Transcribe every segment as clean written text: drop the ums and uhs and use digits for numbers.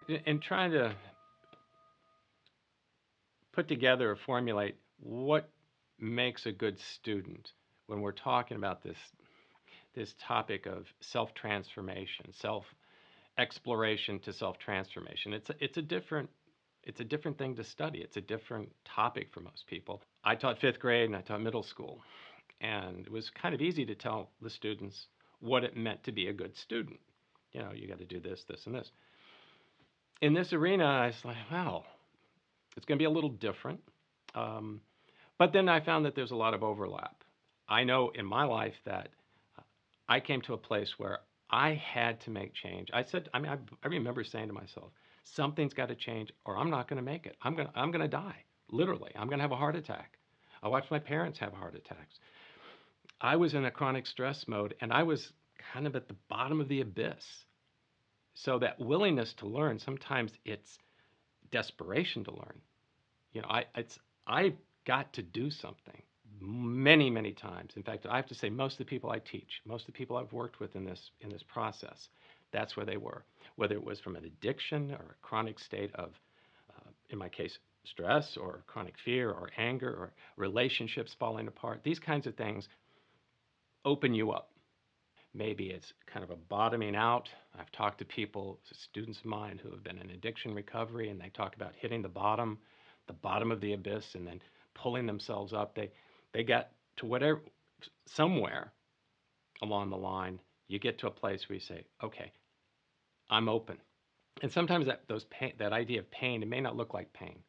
in trying to put together or formulate what makes a good student when we're talking about this topic of self-transformation, self-exploration to self-transformation. It's a different thing to study. It's a different topic for most people. I taught 5th grade and I taught middle school, and it was kind of easy to tell the students what it meant to be a good student. You got to do this, this, and this. In this arena, I was like, wow, it's going to be a little different. Um, but then I found that there's a lot of overlap. I know in my life that I came to a place where I had to make change. I remember saying to myself, something's got to change, or I'm not going to make it. I'm gonna die. Literally, I'm gonna have a heart attack. I watched my parents have heart attacks. I was in a chronic stress mode, and I was kind of at the bottom of the abyss. So that willingness to learn, sometimes it's desperation to learn. I got to do something many, many times. In fact, I have to say most of the people I teach, most of the people I've worked with in this process, that's where they were. Whether it was from an addiction or a chronic state of, in my case, stress or chronic fear or anger or relationships falling apart, these kinds of things open you up. Maybe it's kind of a bottoming out. I've talked to people, students of mine who have been in addiction recovery, and they talk about hitting the bottom of the abyss, and then pulling themselves up. They got to whatever, somewhere along the line, you get to a place where you say, okay, I'm open. And sometimes that idea of pain, it may not look like pain.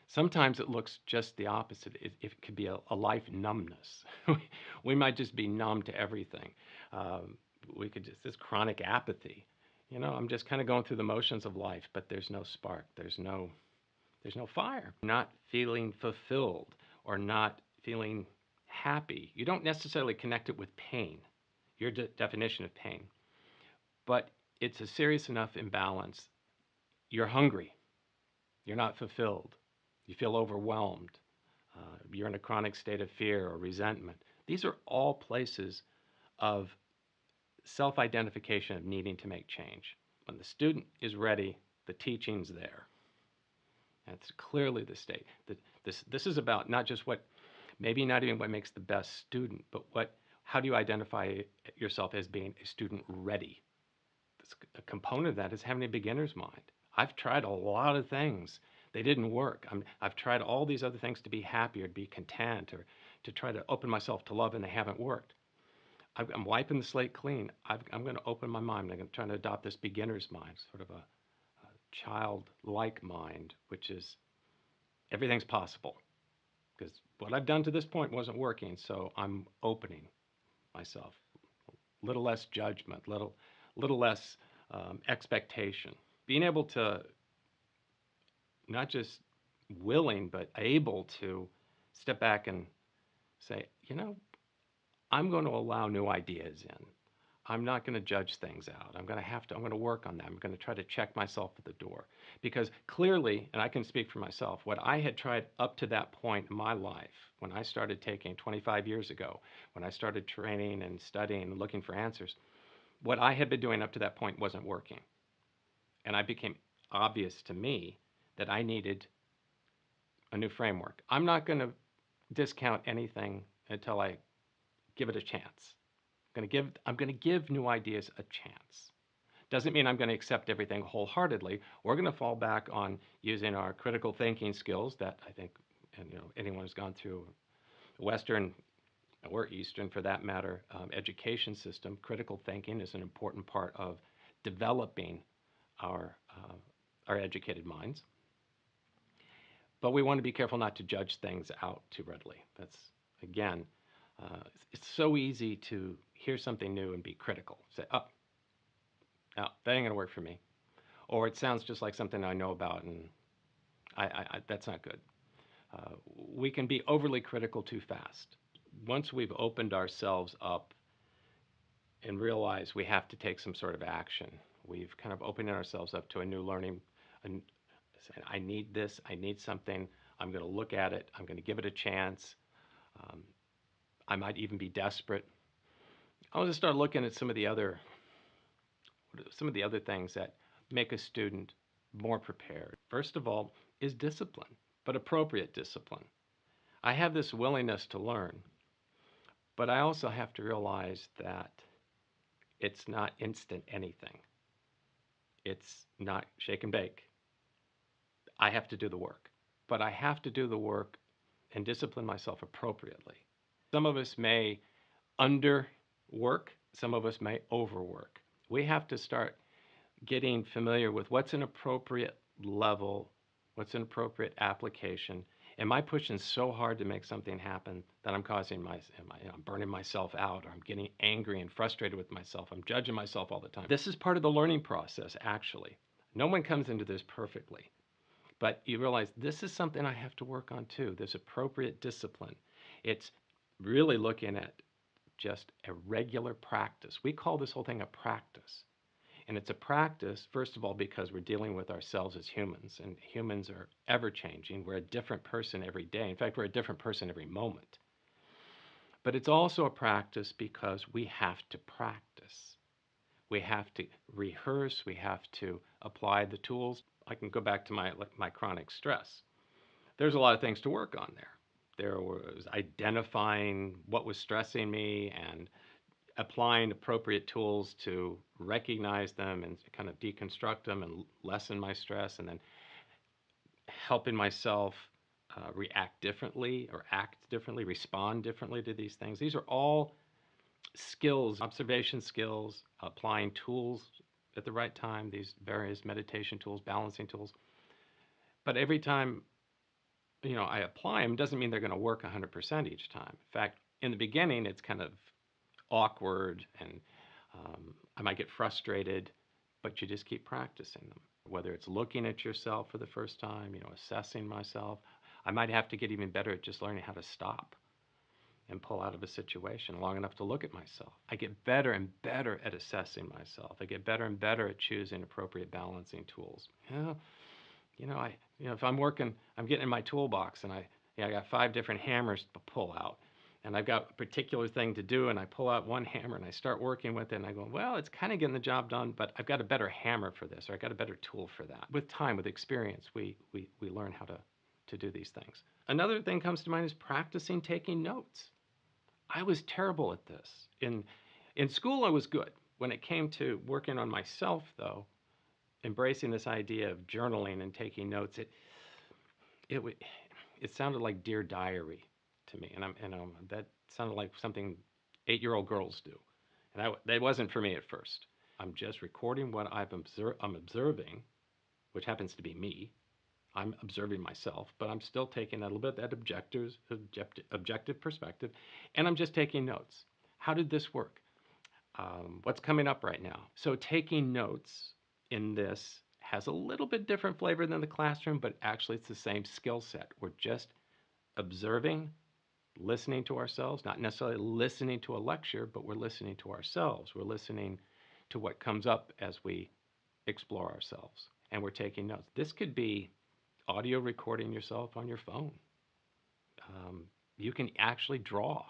Sometimes it looks just the opposite. It could be a life numbness. We might just be numb to everything. Um, we could just, this chronic apathy. I'm just kind of going through the motions of life, but there's no spark. There's no fire. Not feeling fulfilled or not feeling happy. You don't necessarily connect it with pain, your definition of pain, but it's a serious enough imbalance. You're hungry. You're not fulfilled. You feel overwhelmed. You're in a chronic state of fear or resentment. These are all places of self identification of needing to make change. When the student is ready, the teaching's there. That's clearly the state. This is about not just maybe not even what makes the best student, but how do you identify yourself as being a student ready? A component of that is having a beginner's mind. I've tried a lot of things. They didn't work. I've tried all these other things to be happy or to be content or to try to open myself to love, and they haven't worked. I'm wiping the slate clean. I'm going to open my mind. I'm going to try to adopt this beginner's mind, sort of a childlike mind, which is everything's possible. Because what I've done to this point wasn't working, so I'm opening myself. Little less judgment, little less expectation. Being able to not just willing, but able to step back and say, I'm going to allow new ideas in. I'm not going to judge things out. I'm going to work on that. I'm going to try to check myself at the door. Because clearly, and I can speak for myself, what I had tried up to that point in my life, when I started taking 25 years ago, when I started training and studying and looking for answers, what I had been doing up to that point wasn't working. And it became obvious to me that I needed a new framework. I'm not going to discount anything until I give it a chance. I'm going to give new ideas a chance. Doesn't mean I'm going to accept everything wholeheartedly. We're going to fall back on using our critical thinking skills that I think, and anyone who's gone through Western or Eastern, for that matter, education system, critical thinking is an important part of developing our educated minds. But we want to be careful not to judge things out too readily. That's, again, it's so easy to hear something new and be critical. Say, oh, no, that ain't going to work for me. Or it sounds just like something I know about, and that's not good. We can be overly critical too fast. Once we've opened ourselves up and realize we have to take some sort of action, we've kind of opened ourselves up to a new learning. And I need this, I need something, I'm going to look at it, I'm going to give it a chance. Um, I might even be desperate. I want to start looking at some of the other things that make a student more prepared. First of all, is discipline, but appropriate discipline. I have this willingness to learn, but I also have to realize that it's not instant anything. It's not shake and bake. I have to do the work, but I have to do the work and discipline myself appropriately. Some of us may underwork, some of us may overwork. We have to start getting familiar with what's an appropriate level, what's an appropriate application. Am I pushing so hard to make something happen that I'm causing I'm burning myself out, or I'm getting angry and frustrated with myself? I'm judging myself all the time. This is part of the learning process, actually. No one comes into this perfectly, but you realize this is something I have to work on too, this appropriate discipline. It's really looking at just a regular practice. We call this whole thing a practice. And it's a practice, first of all, because we're dealing with ourselves as humans, and humans are ever changing. We're a different person every day. In fact, we're a different person every moment. But it's also a practice because we have to practice. We have to rehearse. We have to apply the tools. I can go back to my chronic stress. There's a lot of things to work on there. There was identifying what was stressing me and applying appropriate tools to recognize them and kind of deconstruct them and lessen my stress, and then helping myself react differently or act differently, respond differently to these things. These are all skills, observation skills, applying tools at the right time, these various meditation tools, balancing tools. But every time I apply them, doesn't mean they're going to work 100% each time. In fact, in the beginning, it's kind of awkward, and I might get frustrated, but you just keep practicing them. Whether it's looking at yourself for the first time, assessing myself. I might have to get even better at just learning how to stop and pull out of a situation long enough to look at myself. I get better and better at assessing myself. I get better and better at choosing appropriate balancing tools. If I'm working, I'm getting in my toolbox, and I got 5 different hammers to pull out, and I've got a particular thing to do, and I pull out one hammer and I start working with it, and I go, well, it's kind of getting the job done, but I've got a better hammer for this, or I've got a better tool for that. With time, with experience, we learn how to do these things. Another thing comes to mind is practicing taking notes. I was terrible at this. In school, I was good. When it came to working on myself, though, embracing this idea of journaling and taking notes, it sounded like Dear Diary to me, and that sounded like something 8-year-old girls do, and that wasn't for me at first. I'm just recording what I'm observing, which happens to be me. I'm observing myself, but I'm still taking a little bit that objective perspective, and I'm just taking notes. How did this work? What's coming up right now? So taking notes in this has a little bit different flavor than the classroom, but actually it's the same skill set. We're just observing, listening to ourselves, not necessarily listening to a lecture, but we're listening to ourselves. We're listening to what comes up as we explore ourselves, and we're taking notes. This could be audio recording yourself on your phone. You can actually draw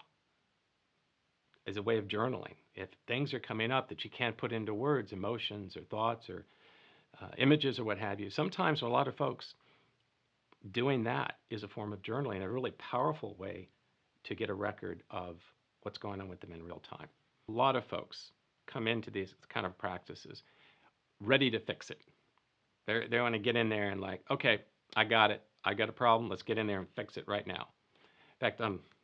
as a way of journaling. If things are coming up that you can't put into words, emotions or thoughts or images or what have you, sometimes a lot of folks doing that is a form of journaling, a really powerful way to get a record of what's going on with them in real time. A lot of folks come into these kind of practices ready to fix it. They want to get in there and like, okay, I got it. I got a problem. Let's get in there and fix it right now. In fact,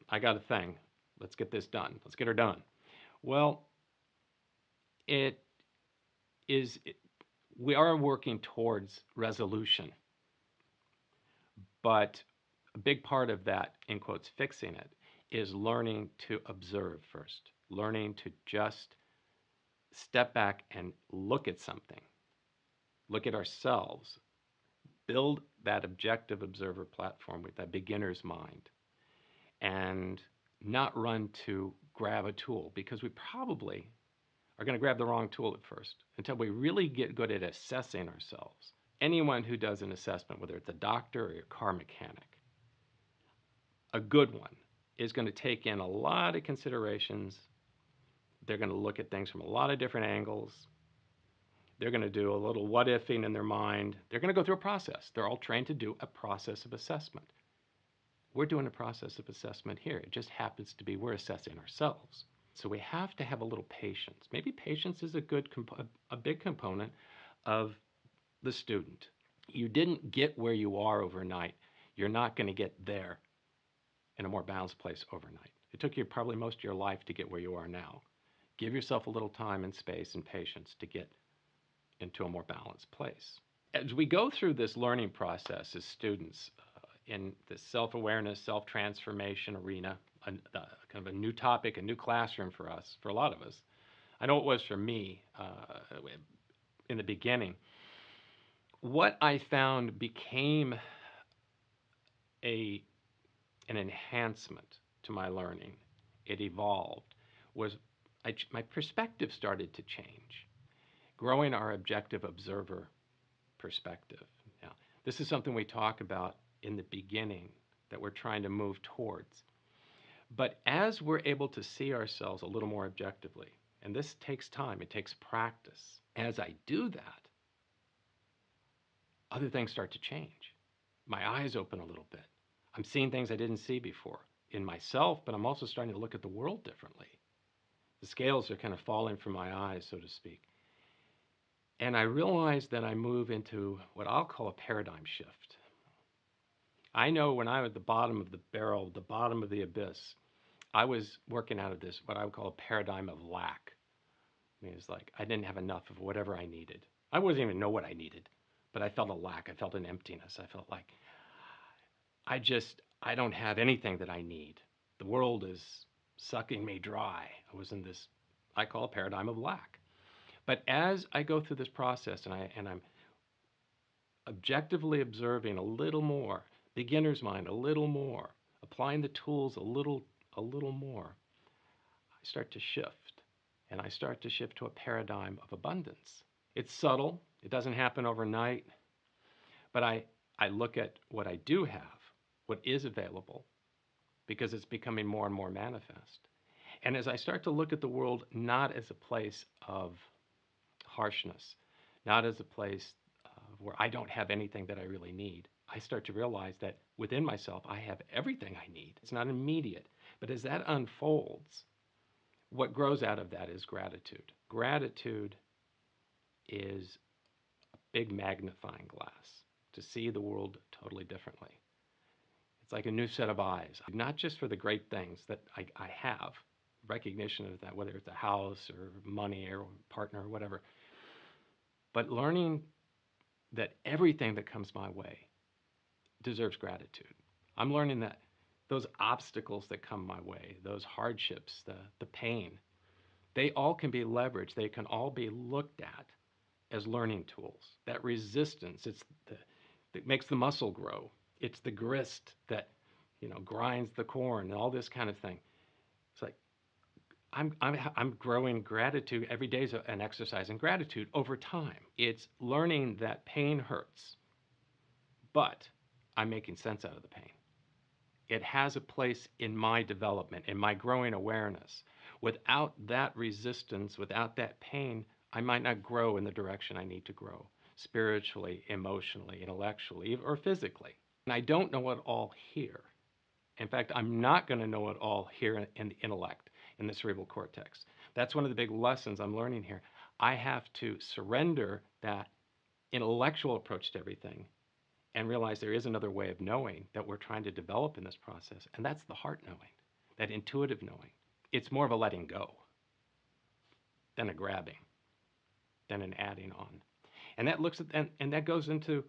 I got a thing. Let's get this done. Let's get her done. Well, we are working towards resolution, but a big part of that, in quotes, fixing it, is learning to observe first, learning to just step back and look at something, look at ourselves, build that objective observer platform with that beginner's mind, and not run to grab a tool, because we probably are going to grab the wrong tool at first until we really get good at assessing ourselves. Anyone who does an assessment, whether it's a doctor or a car mechanic, a good one is going to take in a lot of considerations. They're going to look at things from a lot of different angles. They're going to do a little what ifing in their mind. They're going to go through a process. They're all trained to do a process of assessment. We're doing a process of assessment here. It just happens to be we're assessing ourselves. So we have to have a little patience. Maybe patience is a big component of the student. You didn't get where you are overnight. You're not going to get there in a more balanced place overnight. It took you probably most of your life to get where you are now. Give yourself a little time and space and patience to get into a more balanced place. As we go through this learning process as students in this self-awareness, self-transformation arena, kind of a new topic, a new classroom for us, for a lot of us. I know it was for me in the beginning. What I found became an enhancement to my learning. It evolved. Was my perspective started to change, growing our objective observer perspective. Now, this is something we talk about in the beginning that we're trying to move towards. But as we're able to see ourselves a little more objectively, and this takes time, it takes practice, as I do that, other things start to change. My eyes open a little bit. I'm seeing things I didn't see before in myself, but I'm also starting to look at the world differently. The scales are kind of falling from my eyes, so to speak. And I realize that I move into what I'll call a paradigm shift. I know when I was at the bottom of the barrel, the bottom of the abyss, I was working out of this, what I would call a paradigm of lack. I mean, it's like I didn't have enough of whatever I needed. I wouldn't even know what I needed, but I felt a lack. I felt an emptiness. I felt like I don't have anything that I need. The world is sucking me dry. I was in this, I call a paradigm of lack. But as I go through this process and I'm objectively observing a little more, beginner's mind a little more, applying the tools a little more, I start to shift. And I start to shift to a paradigm of abundance. It's subtle. It doesn't happen overnight. But I look at what I do have, what is available, because it's becoming more and more manifest. And as I start to look at the world not as a place of harshness, not as a place where I don't have anything that I really need, I start to realize that within myself I have everything I need. It's not immediate. But as that unfolds, what grows out of that is gratitude. Gratitude is a big magnifying glass to see the world totally differently. It's like a new set of eyes, not just for the great things that I have, recognition of that, whether it's a house or money or partner or whatever, but learning that everything that comes my way deserves gratitude. I'm learning that those obstacles that come my way, those hardships, the pain, they all can be leveraged. They can all be looked at as learning tools. That resistance, that makes the muscle grow. It's the grist that, grinds the corn and all this kind of thing. It's like I'm growing gratitude. Every day is an exercise in gratitude over time. It's learning that pain hurts, but I'm making sense out of the pain. It has a place in my development, in my growing awareness. Without that resistance, without that pain, I might not grow in the direction I need to grow, spiritually, emotionally, intellectually, or physically. And I don't know it all here. In fact, I'm not going to know it all here in the intellect, in the cerebral cortex. That's one of the big lessons I'm learning here. I have to surrender that intellectual approach to everything and realize there is another way of knowing that we're trying to develop in this process, and that's the heart knowing, that intuitive knowing. It's more of a letting go than a grabbing, than an adding on. And that looks at and that goes into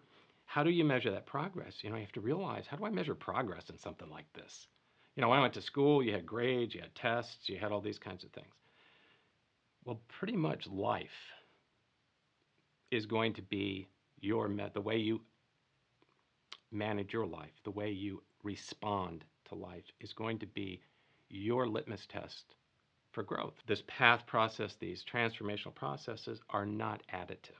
how do you measure that progress? You have to realize, how do I measure progress in something like this? When I went to school, you had grades, you had tests, you had all these kinds of things. Well, pretty much life is going to be the way you manage your life, the way you respond to life is going to be your litmus test for growth. This path process, these transformational processes are not additive.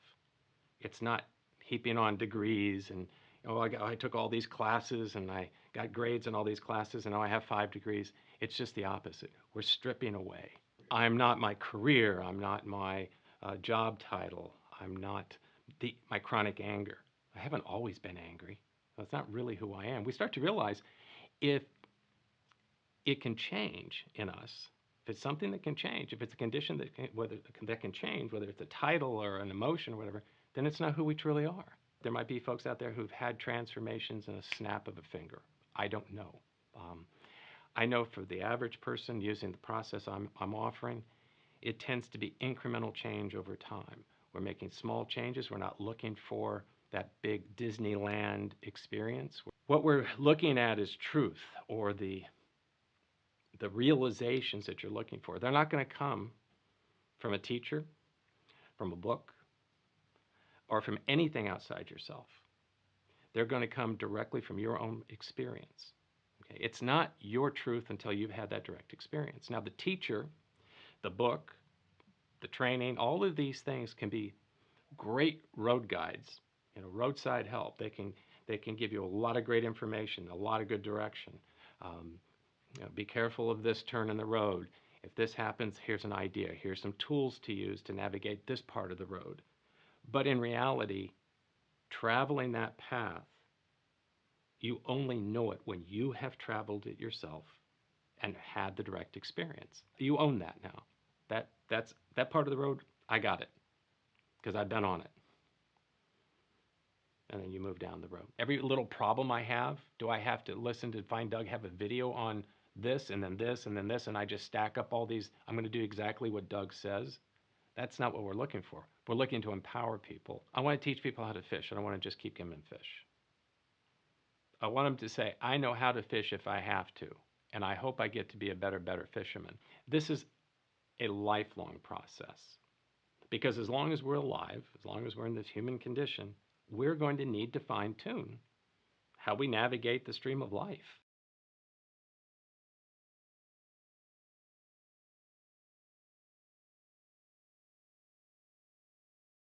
It's not heaping on degrees and I took all these classes and I got grades in all these classes and now I have 5 degrees. It's just the opposite. We're stripping away. I'm not my career. I'm not my job title. I'm not my chronic anger. I haven't always been angry. That's not really who I am. We start to realize if it can change in us, if it's something that can change, if it's a condition that that can change, whether it's a title or an emotion or whatever, then it's not who we truly are. There might be folks out there who've had transformations in a snap of a finger. I don't know. Um, I know for the average person using the process I'm offering, it tends to be incremental change over time. We're making small changes. We're not looking for that big Disneyland experience. What we're looking at is truth, or the realizations that you're looking for. They're not going to come from a teacher, from a book, or from anything outside yourself. They're going to come directly from your own experience. Okay? It's not your truth until you've had that direct experience. Now, the teacher, the book, the training, all of these things can be great road guides, roadside help. They can give you a lot of great information, a lot of good direction. Um, be careful of this turn in the road. If this happens, here's an idea. Here's some tools to use to navigate this part of the road. But in reality, traveling that path, you only know it when you have traveled it yourself and had the direct experience. You own that now. That part of the road, I got it because I've been on it. And then you move down the road. Every little problem I have, do I have to listen to Find Doug have a video on this and then this and then this, and I just stack up all these? I'm going to do exactly what Doug says. That's not what we're looking for. We're looking to empower people. I want to teach people how to fish. I don't want to just keep giving them fish. I want them to say, I know how to fish if I have to, and I hope I get to be a better fisherman. This is a lifelong process. Because as long as we're alive, as long as we're in this human condition, we're going to need to fine tune how we navigate the stream of life.